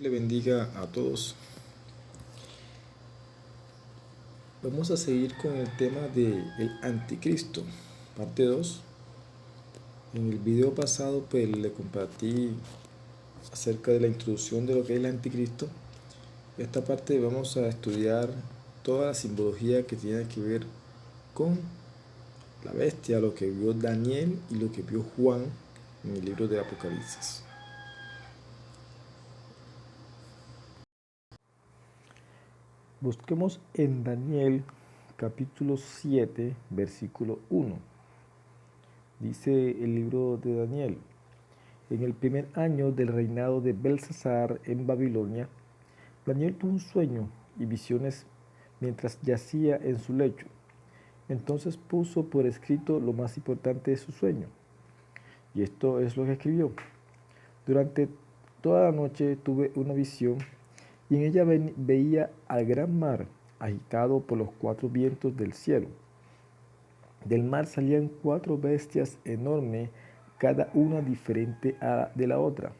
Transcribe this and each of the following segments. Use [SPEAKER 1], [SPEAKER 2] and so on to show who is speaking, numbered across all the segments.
[SPEAKER 1] Le bendiga a todos. Vamos a seguir con el tema de el anticristo, parte 2. En el video pasado pues le compartí acerca de la introducción de lo que es el anticristo. En esta parte vamos a estudiar toda la simbología que tiene que ver con la bestia, lo que vio Daniel y lo que vio Juan en el libro de Apocalipsis. Busquemos en Daniel capítulo 7, versículo 1. Dice el libro de Daniel: en el primer año del reinado de Belsasar en Babilonia, Daniel tuvo un sueño y visiones mientras yacía en su lecho. Entonces puso por escrito lo más importante de su sueño. Y esto es lo que escribió: durante toda la noche tuve una visión y en ella veía al gran mar agitado por los 4 vientos del cielo. Del mar salían 4 bestias enormes, cada una diferente de la otra.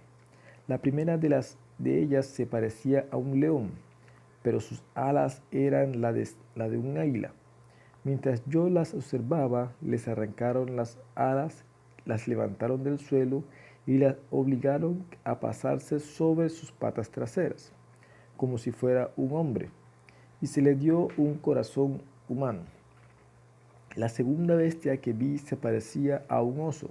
[SPEAKER 1] La primera de ellas se parecía a un león, pero sus alas eran la de un águila. Mientras yo las observaba, les arrancaron las alas, las levantaron del suelo y las obligaron a pasarse sobre sus patas traseras, como si fuera un hombre, y se le dio un corazón humano. La segunda bestia que vi se parecía a un oso.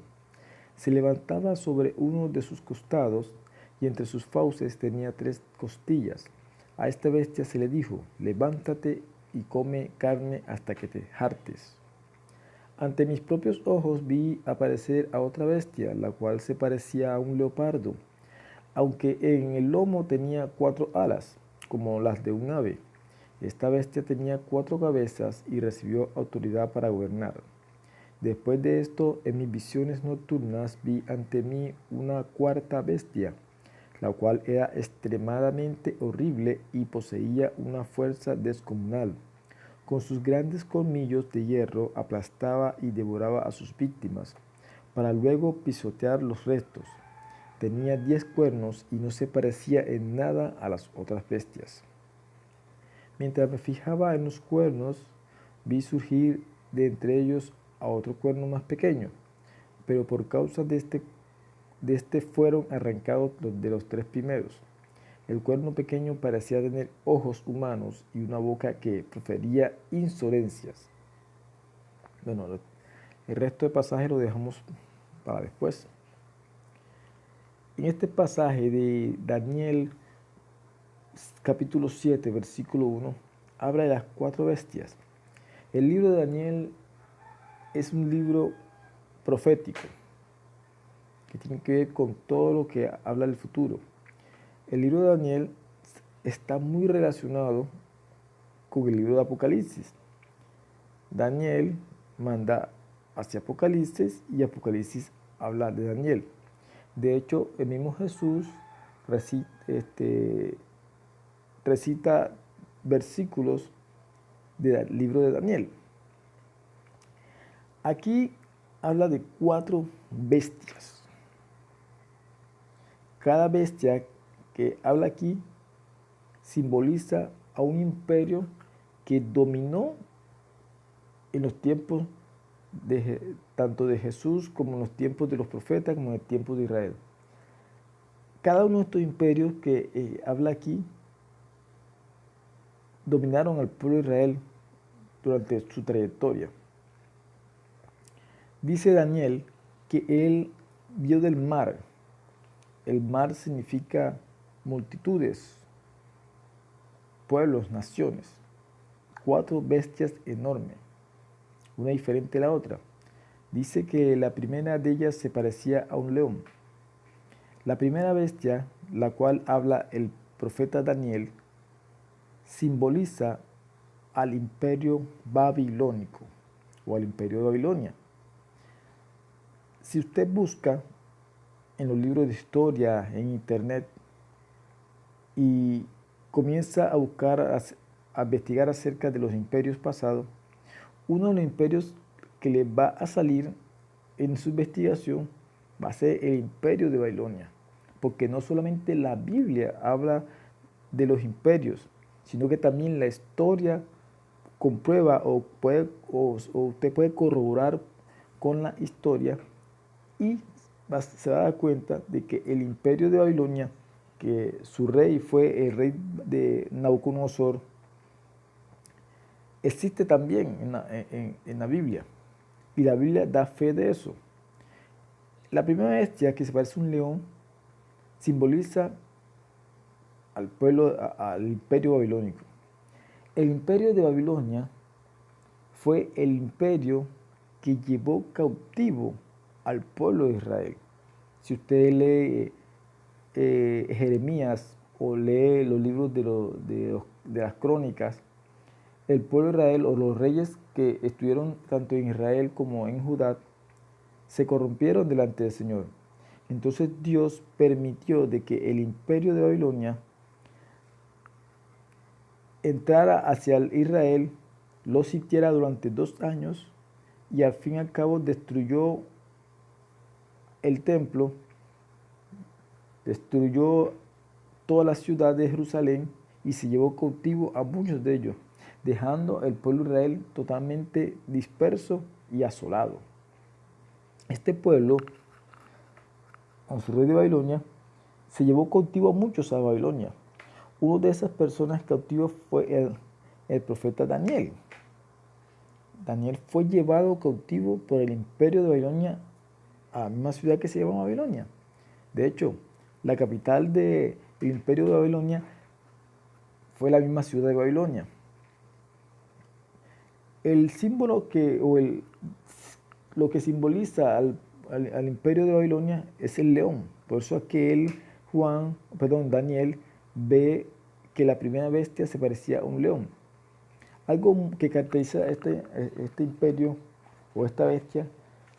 [SPEAKER 1] Se levantaba sobre uno de sus costados y entre sus fauces tenía 3 costillas. A esta bestia se le dijo: levántate y come carne hasta que te hartes. Ante mis propios ojos vi aparecer a otra bestia, la cual se parecía a un leopardo, aunque en el lomo tenía 4 alas, como las de un ave. Esta bestia tenía 4 cabezas y recibió autoridad para gobernar. Después de esto, en mis visiones nocturnas vi ante mí una 4ª bestia, la cual era extremadamente horrible y poseía una fuerza descomunal. Con sus grandes colmillos de hierro aplastaba y devoraba a sus víctimas, para luego pisotear los restos. Tenía 10 cuernos y no se parecía en nada a las otras bestias. Mientras me fijaba en los cuernos, vi surgir de entre ellos a otro cuerno más pequeño, pero por causa de este fueron arrancados los de los 3 primeros. El cuerno pequeño parecía tener ojos humanos y una boca que profería insolencias. Bueno, el resto del pasaje lo dejamos para después. En este pasaje de Daniel capítulo 7, versículo 1, habla de las 4 bestias. El libro de Daniel es un libro profético que tiene que ver con todo lo que habla del futuro. El libro de Daniel está muy relacionado con el libro de Apocalipsis. Daniel manda hacia Apocalipsis y Apocalipsis habla de Daniel. De hecho, el mismo Jesús recita versículos del libro de Daniel. Aquí habla de 4 bestias. Cada bestia que habla aquí simboliza a un imperio que dominó en los tiempos tanto de Jesús como en los tiempos de los profetas, como en el tiempo de Israel. Cada uno de estos imperios que habla aquí dominaron al pueblo de Israel durante su trayectoria. Dice Daniel que él vio del mar. El mar significa multitudes, pueblos, naciones. 4 bestias enormes, una diferente a la otra. Dice que la primera de ellas se parecía a un león. La primera bestia, la cual habla el profeta Daniel, simboliza al imperio babilónico o al imperio de Babilonia. Si usted busca en los libros de historia, en internet, y comienza a buscar, a investigar acerca de los imperios pasados, uno de los imperios que le va a salir en su investigación va a ser el imperio de Babilonia. porque no solamente la Biblia habla de los imperios, sino que también la historia comprueba o usted puede corroborar con la historia y se va a dar cuenta de que el imperio de Babilonia, que su rey fue el rey de Nabucodonosor, existe también en la Biblia. Y la Biblia da fe de eso. La primera bestia, que se parece a un león, simboliza al pueblo, al imperio babilónico. El imperio de Babilonia fue el imperio que llevó cautivo al pueblo de Israel. Si usted lee Jeremías o lee los libros de las crónicas, el pueblo de Israel o los reyes que estuvieron tanto en Israel como en Judá se corrompieron delante del Señor. Entonces Dios permitió de que el imperio de Babilonia entrara hacia Israel, lo sitiara durante 2 años y al fin y al cabo destruyó el templo, destruyó toda la ciudad de Jerusalén y se llevó cautivo a muchos de ellos, dejando el pueblo de Israel totalmente disperso y asolado. Este pueblo, con su rey de Babilonia, se llevó cautivo a muchos a Babilonia. Uno de esas personas cautivas fue el profeta Daniel. Daniel fue llevado cautivo por el imperio de Babilonia a la misma ciudad que se llama Babilonia. De hecho, la capital del imperio de Babilonia fue la misma ciudad de Babilonia. El símbolo lo que simboliza al imperio de Babilonia es el león. Por eso Daniel ve que la primera bestia se parecía a un león. Algo que caracteriza a este imperio o esta bestia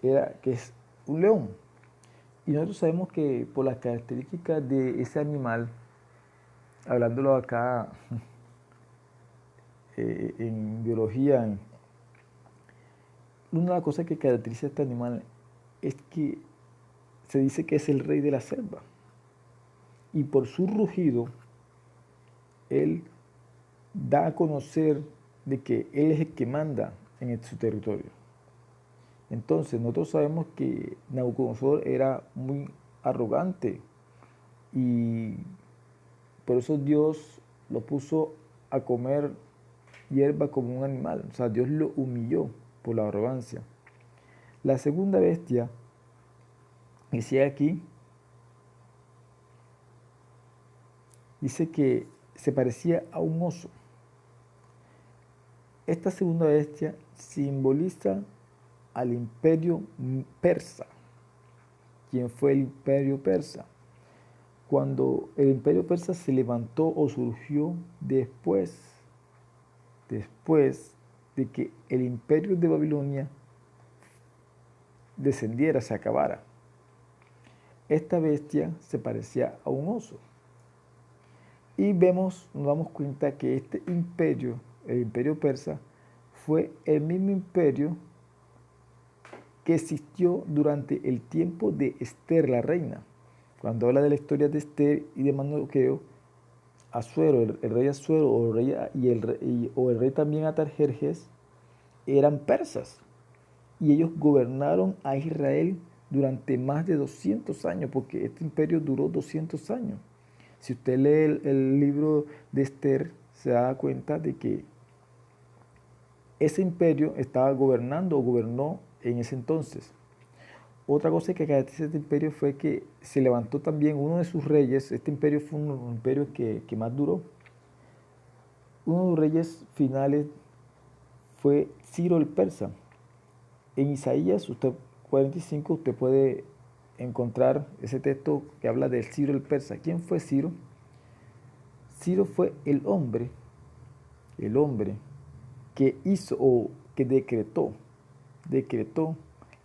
[SPEAKER 1] era que es un león. Y nosotros sabemos que por las características de ese animal, hablándolo acá en biología, una de las cosas que caracteriza a este animal es que se dice que es el rey de la selva. Y por su rugido, él da a conocer de que él es el que manda en su territorio. Entonces, nosotros sabemos que Nabucodonosor era muy arrogante y por eso Dios lo puso a comer hierba como un animal. O sea, Dios lo humilló por la arrogancia. La segunda bestia, decía aquí, dice que se parecía a un oso. Esta segunda bestia simboliza al imperio persa. ¿Quién fue el imperio persa? Cuando el imperio persa se levantó o surgió después de que el imperio de Babilonia descendiera, se acabara. Esta bestia se parecía a un oso. Y nos damos cuenta que este imperio, el imperio persa, fue el mismo imperio que existió durante el tiempo de Esther la reina. Cuando habla de la historia de Esther y de Mardoqueo, Asuero, el rey Asuero o el rey también Atarjerjes eran persas y ellos gobernaron a Israel durante más de 200 años, porque este imperio duró 200 años. Si usted lee el libro de Esther, se da cuenta de que ese imperio estaba gobernando o gobernó en ese entonces. Otra cosa que caracteriza este imperio fue que se levantó también uno de sus reyes. Este imperio fue un imperio que más duró. Uno de los reyes finales fue Ciro el Persa. En Isaías 45 usted puede encontrar ese texto que habla de Ciro el Persa. ¿Quién fue Ciro? Ciro fue el hombre que hizo o que decretó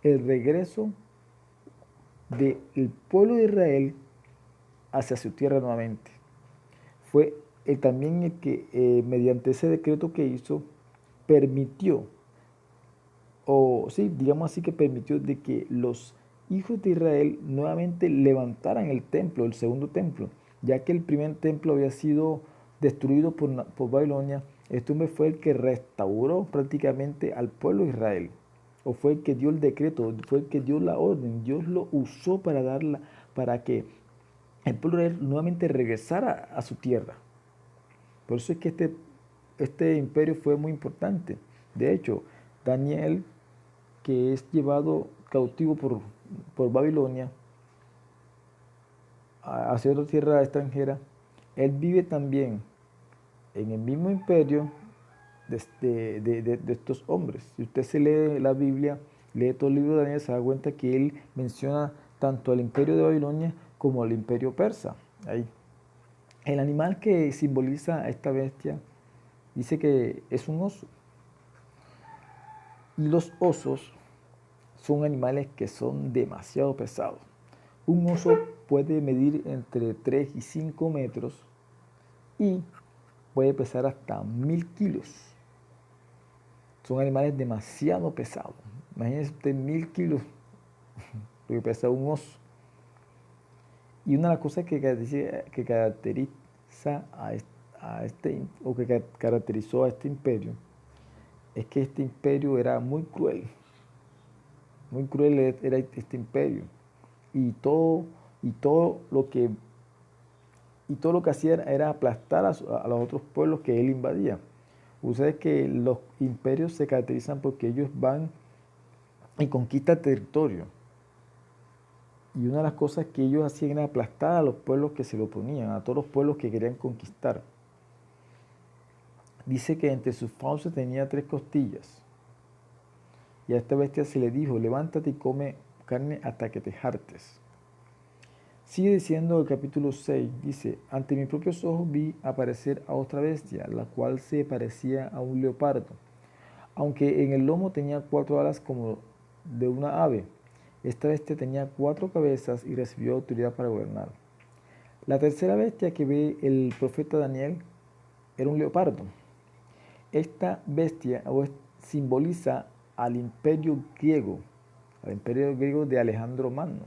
[SPEAKER 1] el regreso del pueblo de Israel hacia su tierra nuevamente. Fue también el que mediante ese decreto que hizo permitió, o sí, digamos así, que permitió de que los hijos de Israel nuevamente levantaran el templo, el segundo templo, ya que el primer templo había sido destruido por Babilonia. Este hombre fue el que restauró prácticamente al pueblo de Israel, o fue el que dio el decreto, fue el que dio la orden. Dios lo usó para que el pueblo de Israel nuevamente regresara a su tierra. Por eso es que este imperio fue muy importante. De hecho, Daniel, que es llevado cautivo por Babilonia hacia otra tierra extranjera, él vive también en el mismo imperio de estos hombres. Si usted se lee la Biblia, lee todo el libro de Daniel, se da cuenta que él menciona tanto el imperio de Babilonia como el imperio persa. Ahí. El animal que simboliza a esta bestia dice que es un oso. Y los osos son animales que son demasiado pesados. Un oso puede medir entre 3 y 5 metros y puede pesar hasta 1000 kilos. Son animales demasiado pesados. Imagínense usted 1000 kilos, lo que pesa un oso. Y una de las cosas que caracteriza o que caracterizó a este imperio es que este imperio era muy cruel. Muy cruel era este imperio. Y todo, y todo lo que hacía era aplastar a los otros pueblos que él invadía. Ustedes que los imperios se caracterizan porque ellos van y conquistan territorio. Y una de las cosas que ellos hacían era aplastar a los pueblos que se lo oponían, a todos los pueblos que querían conquistar. Dice que entre sus fauces tenía 3 costillas. Y a esta bestia se le dijo, levántate y come carne hasta que te hartes. Sigue diciendo el capítulo 6, dice, ante mis propios ojos vi aparecer a otra bestia, la cual se parecía a un leopardo, aunque en el lomo tenía 4 alas como de una ave. Esta bestia tenía 4 cabezas y recibió autoridad para gobernar. La tercera bestia que ve el profeta Daniel era un leopardo. Esta bestia simboliza al imperio griego de Alejandro Magno.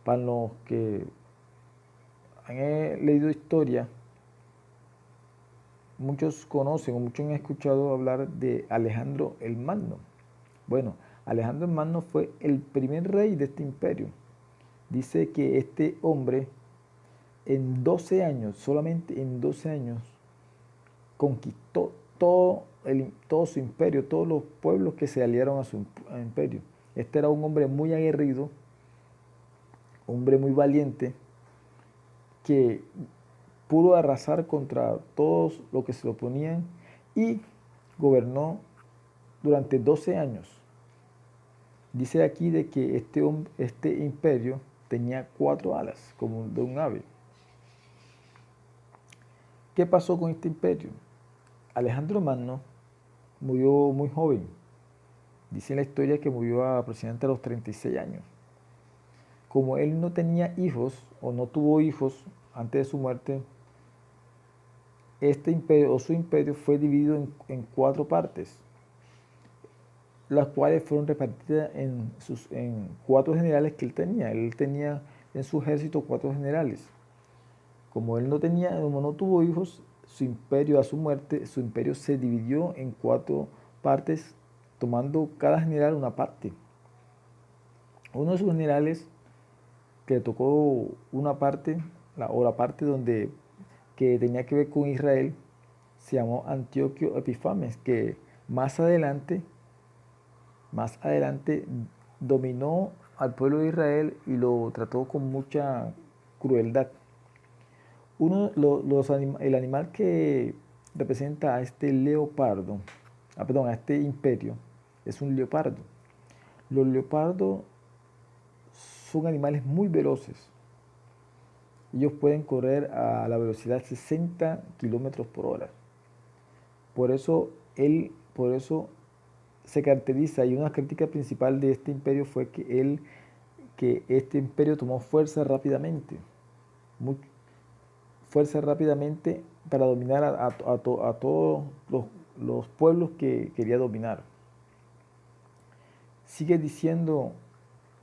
[SPEAKER 1] Para los que han leído historia, muchos conocen o muchos han escuchado hablar de Alejandro el Magno. Bueno, Alejandro el Magno fue el primer rey de este imperio. Dice que este hombre en 12 años, solamente en 12 años, conquistó todo su imperio, todos los pueblos que se aliaron a su imperio. Este era un hombre muy aguerrido, hombre muy valiente, que pudo arrasar contra todos los que se lo oponían y gobernó durante 12 años. Dice aquí de que este imperio tenía 4 alas, como de un ave. ¿Qué pasó con este imperio? Alejandro Magno murió muy joven. Dice en la historia que murió aproximadamente a los 36 años. Como él no tenía hijos o no tuvo hijos antes de su muerte, este imperio o su imperio fue dividido en 4 partes, las cuales fueron repartidas en 4 generales que él tenía. Él tenía en su ejército 4 generales. Como no tuvo hijos, su imperio a su muerte, su imperio se dividió en 4 partes, tomando cada general una parte. Uno de sus generales que le tocó una parte, la parte que tenía que ver con Israel, se llamó Antíoco Epifanes, que más adelante dominó al pueblo de Israel y lo trató con mucha crueldad. El animal que representa a este leopardo, a este imperio, es un leopardo. Los leopardos son animales muy veloces. Ellos pueden correr a la velocidad de 60 kilómetros por hora. Por eso se caracteriza, y una crítica principal de este imperio fue que este imperio tomó fuerza rápidamente, para dominar a todos los pueblos que quería dominar. Sigue diciendo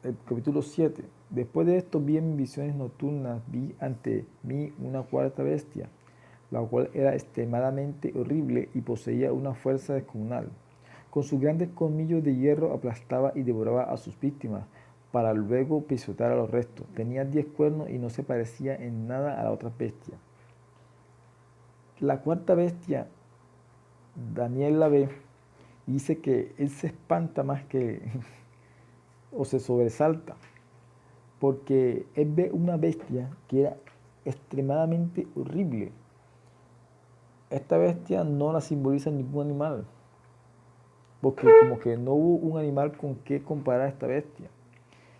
[SPEAKER 1] el capítulo 7. Después de esto vi en visiones nocturnas, vi ante mí una cuarta bestia, la cual era extremadamente horrible y poseía una fuerza descomunal. Con sus grandes colmillos de hierro aplastaba y devoraba a sus víctimas, para luego pisotear a los restos. Tenía 10 cuernos y no se parecía en nada a la otra bestia. La cuarta bestia, Daniel la ve y dice que él se espanta más que o se sobresalta, porque él ve una bestia que era extremadamente horrible. Esta bestia no la simboliza ningún animal, porque como que no hubo un animal con que comparar a esta bestia.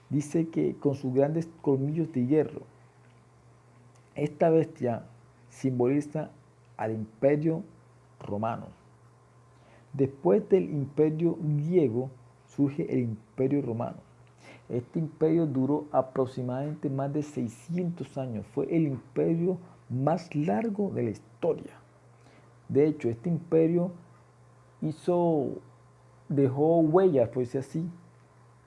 [SPEAKER 1] Dice que con sus grandes colmillos de hierro, esta bestia simboliza al imperio romano. Después del imperio griego surge el imperio romano. Este imperio duró aproximadamente más de 600 años. Fue el imperio más largo de la historia. De hecho, este imperio dejó huellas, por decir así,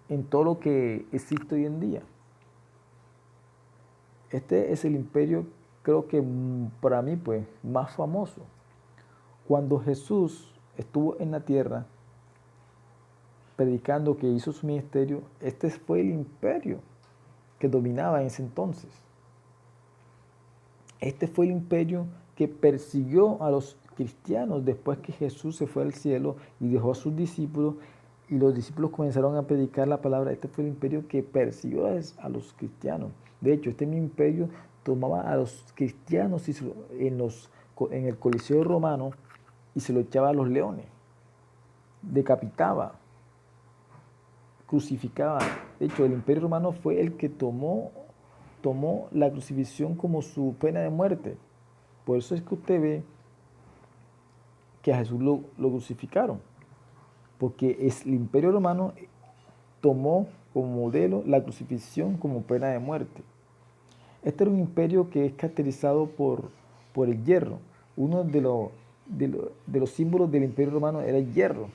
[SPEAKER 1] en todo lo que existe hoy en día. Este es el imperio, creo que para mí, pues, más famoso. Cuando Jesús estuvo en la tierra, predicando, que hizo su ministerio, este fue el imperio que dominaba en ese entonces. Este fue el imperio que persiguió a los cristianos después que Jesús se fue al cielo y dejó a sus discípulos, y los discípulos comenzaron a predicar la palabra. Este fue el imperio que persiguió a los cristianos. De hecho, este mismo imperio tomaba a los cristianos en el Coliseo romano y se lo echaba a los leones, decapitaba, crucificaba. De hecho, el imperio romano fue el que tomó la crucifixión como su pena de muerte. Por eso es que usted ve que a Jesús lo crucificaron, porque el imperio romano tomó como modelo la crucifixión como pena de muerte. Este era un imperio que es caracterizado por el hierro. Uno de los símbolos del imperio romano era el hierro,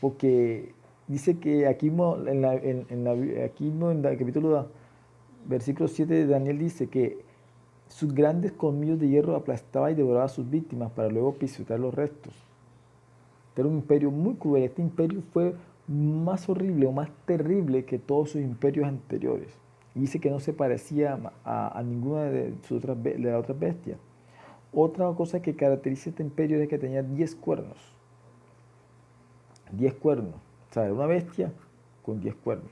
[SPEAKER 1] porque dice que aquí mismo en el capítulo versículo 7 de Daniel dice que sus grandes colmillos de hierro aplastaba y devoraba a sus víctimas para luego pisotear los restos. Este era un imperio muy cruel. Este imperio fue más horrible o más terrible que todos sus imperios anteriores. Y dice que no se parecía a ninguna de las otras bestias. Otra cosa que caracteriza este imperio es que tenía 10 cuernos. 10 cuernos. O sea, era una bestia con 10 cuernos.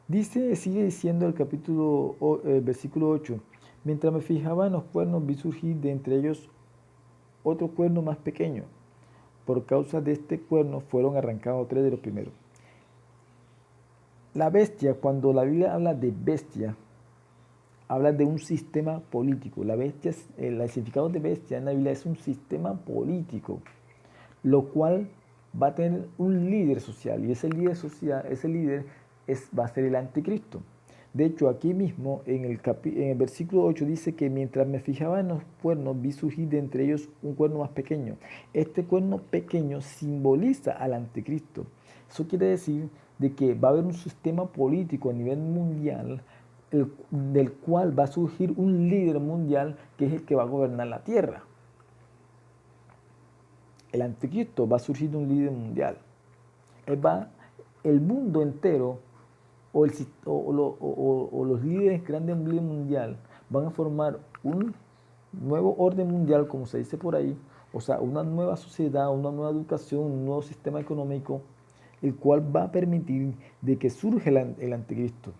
[SPEAKER 1] Sigue diciendo el versículo 8. Mientras me fijaba en los cuernos, vi surgir de entre ellos otro cuerno más pequeño. Por causa de este cuerno fueron arrancados 3 de los primeros. La bestia, cuando la Biblia habla de bestia, habla de un sistema político. La bestia, el significado de bestia en la Biblia es un sistema político, lo cual va a tener un líder social, y ese líder va a ser el anticristo. De hecho, aquí mismo en el versículo 8 dice que mientras me fijaba en los cuernos, vi surgir de entre ellos un cuerno más pequeño. Este cuerno pequeño simboliza al anticristo. Eso quiere decir de que va a haber un sistema político a nivel mundial del cual va a surgir un líder mundial que es el que va a gobernar la tierra. El anticristo va a surgir de un líder mundial. El mundo entero o los líderes grandes del líder mundial van a formar un nuevo orden mundial, como se dice por ahí, o sea, una nueva sociedad, una nueva educación, un nuevo sistema económico, el cual va a permitir de que surja el anticristo.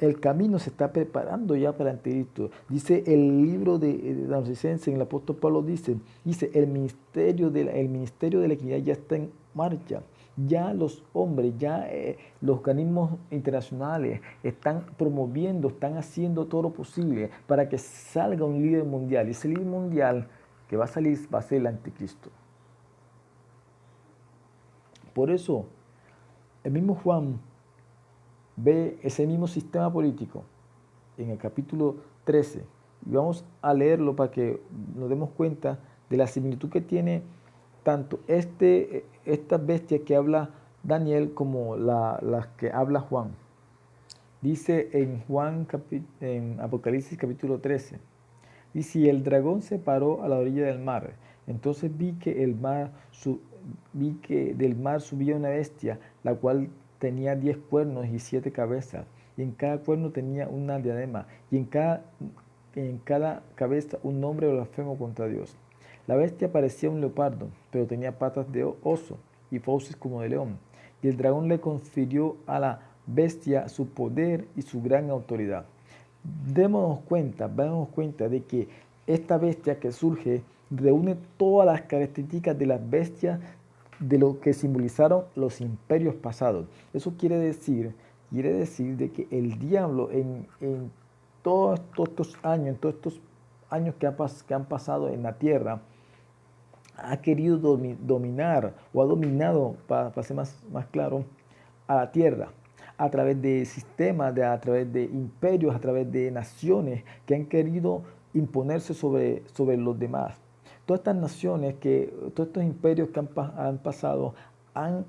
[SPEAKER 1] El camino se está preparando ya para el anticristo. Dice el libro de Tesalonicenses, el apóstol Pablo dice, el ministerio de la equidad ya está en marcha. Ya los hombres, los organismos internacionales están promoviendo, están haciendo todo lo posible para que salga un líder mundial. Y ese líder mundial que va a salir va a ser el anticristo. Por eso, el mismo Juan ve ese mismo sistema político en el capítulo 13. Y vamos a leerlo para que nos demos cuenta de la similitud que tiene tanto esta bestia que habla Daniel como las que habla Juan. Dice en Apocalipsis capítulo 13, dice, y el dragón se paró a la orilla del mar. Entonces vi que del mar subía una bestia, la cual tenía 10 cuernos y 7 cabezas, y en cada cuerno tenía una diadema, y en cada cabeza un nombre blasfemo contra Dios. La bestia parecía un leopardo, pero tenía patas de oso y fauces como de león. Y el dragón le confirió a la bestia su poder y su gran autoridad. Vamos cuenta de que esta bestia que surge reúne todas las características de las bestias de lo que simbolizaron los imperios pasados. Eso quiere decir de que el diablo en todos estos años que han pasado en la tierra, ha querido dominar o ha dominado, para ser más claro, a la tierra a través de sistemas, a través de imperios, a través de naciones que han querido imponerse sobre los demás. Todas estas naciones, todos estos imperios que han pasado, han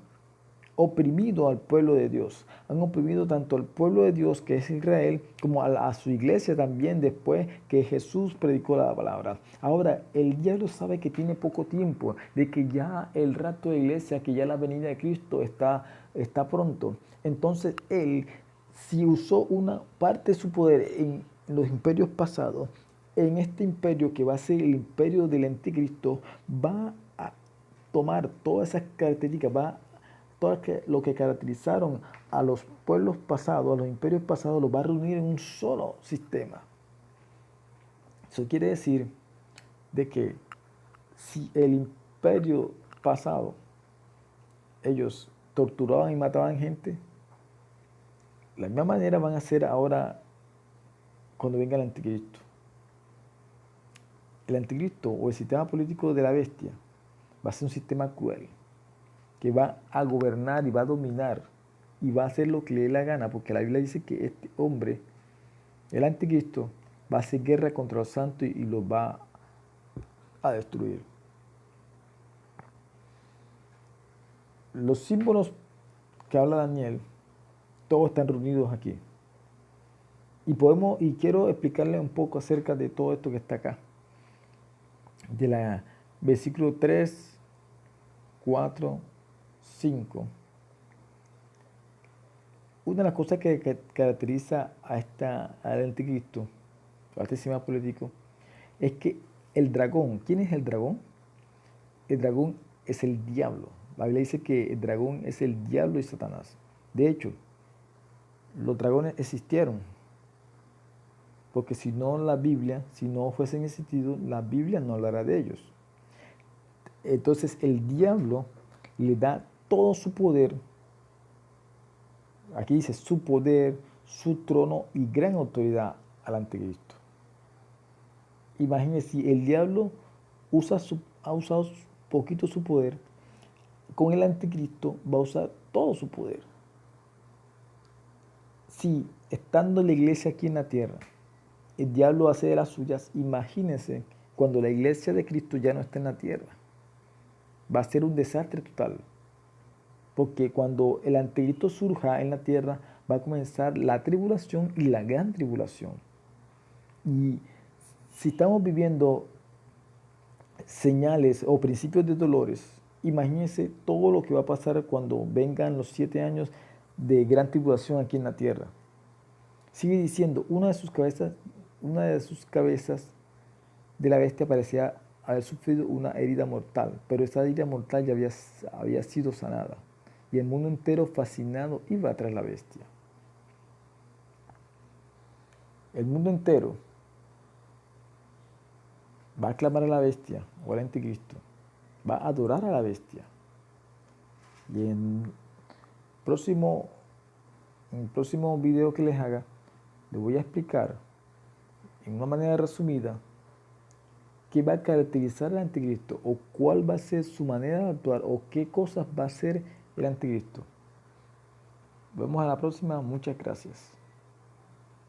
[SPEAKER 1] oprimido al pueblo de Dios. Han oprimido tanto al pueblo de Dios, que es Israel, como a su iglesia también después que Jesús predicó la palabra. Ahora, el diablo sabe que tiene poco tiempo, de que ya el rapto de la iglesia, que ya la venida de Cristo está pronto. Entonces, él, si usó una parte de su poder en los imperios pasados, en este imperio que va a ser el imperio del anticristo, va a tomar todas esas características, todo lo que caracterizaron a los pueblos pasados, a los imperios pasados, los va a reunir en un solo sistema. Eso quiere decir de que si el imperio pasado ellos torturaban y mataban gente, de la misma manera van a hacer ahora cuando venga el anticristo. El anticristo o el sistema político de la bestia va a ser un sistema cruel, que va a gobernar y va a dominar y va a hacer lo que le dé la gana, porque la Biblia dice que este hombre, el anticristo, va a hacer guerra contra los santos y los va a destruir. Los símbolos que habla Daniel, todos están reunidos aquí. Y quiero explicarle un poco acerca de todo esto que está acá. De la versículo 3, 4, 5. Una de las cosas que caracteriza al anticristo, a este sistema político, es que el dragón, ¿quién es el dragón? El dragón es el diablo. La Biblia dice que el dragón es el diablo y Satanás. De hecho, los dragones existieron, porque si no fuesen existido, la Biblia no hablará de ellos. Entonces el diablo le da todo su poder, aquí dice su poder, su trono y gran autoridad al anticristo. Imagínense, si el diablo ha usado poquito su poder, con el anticristo va a usar todo su poder. Si estando la iglesia aquí en la tierra, el diablo hace de las suyas, imagínense cuando la iglesia de Cristo ya no está en la tierra. Va a ser un desastre total. Porque cuando el anticristo surja en la tierra, va a comenzar la tribulación y la gran tribulación. Y si estamos viviendo señales o principios de dolores, imagínense todo lo que va a pasar cuando vengan los 7 años de gran tribulación aquí en la tierra. Sigue diciendo, una de sus cabezas de la bestia parecía haber sufrido una herida mortal, pero esa herida mortal ya había sido sanada, y el mundo entero fascinado iba tras la bestia. El mundo entero va a clamar a la bestia o al anticristo, va a adorar a la bestia. Y en el próximo video que les haga, les voy a explicar en una manera resumida qué va a caracterizar al anticristo, o cuál va a ser su manera de actuar, o qué cosas va a hacer el anticristo. Nos vemos a la próxima. Muchas gracias.